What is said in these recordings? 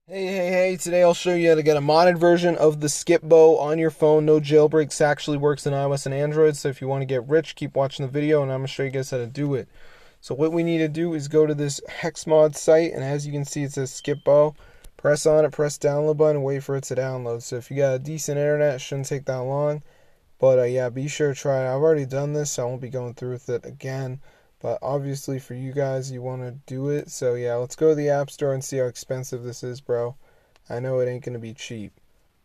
Hey, today I'll show you how to get a modded version of the skip bow on your phone. No jailbreaks, actually works in iOS and Android. So if you want to get rich, keep watching the video and I'm going to show you guys how to do it. So what we need to do is go to this HexMod site, and as you can see it says skip bow. Press on it, press download button, and wait for it to download. So if you got a decent internet, it shouldn't take that long. But yeah, be sure to try it. I've already done this, so I won't be going through with it again. But obviously for you guys, you want to do it. So yeah, let's go to the App Store and see how expensive this is, bro. I know it ain't going to be cheap.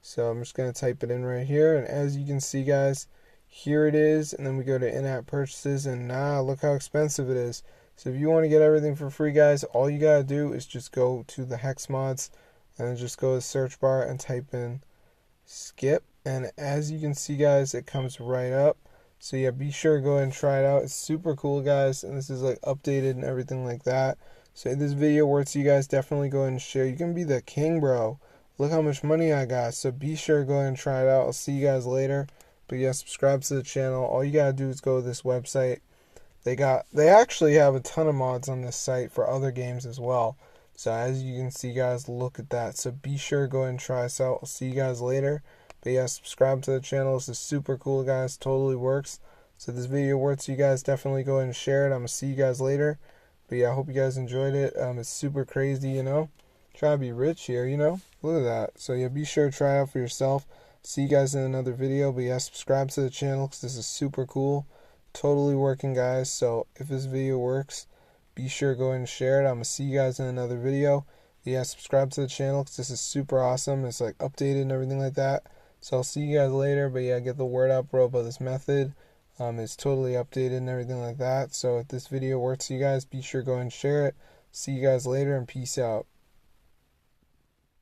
So I'm just going to type it in right here. And as you can see, guys, here it is. And then we go to in-app purchases. And look how expensive it is. So if you want to get everything for free, guys, all you got to do is just go to the hex mods and then just go to the search bar and type in skip. And as you can see, guys, it comes right up. So yeah, be sure to go ahead and try it out. It's super cool, guys, and this is like updated and everything like that. So if this video works, you guys definitely go ahead and share. You can be the king, bro. Look how much money I got. So be sure to go ahead and try it out. I'll see you guys later. But yeah, subscribe to the channel. All you gotta do is go to this website. They actually have a ton of mods on this site for other games as well. So as you can see, guys, look at that. So be sure to go ahead and try us out. I'll see you guys later. But yeah, subscribe to the channel. This is super cool, guys. Totally works. So if this video works, you guys definitely go ahead and share it. I'm gonna see you guys later. But yeah, I hope you guys enjoyed it. It's super crazy, Try to be rich here, Look at that. So yeah, be sure to try it out for yourself. See you guys in another video. But yeah, subscribe to the channel because this is super cool. Totally working, guys. So if this video works, be sure to go ahead and share it. I'm gonna see you guys in another video. But yeah, subscribe to the channel because this is super awesome. It's like updated and everything like that. So I'll see you guys later. But yeah, get the word out, bro, about this method. It's totally updated and everything like that. So if this video works for you guys, be sure to go and share it. See you guys later and peace out.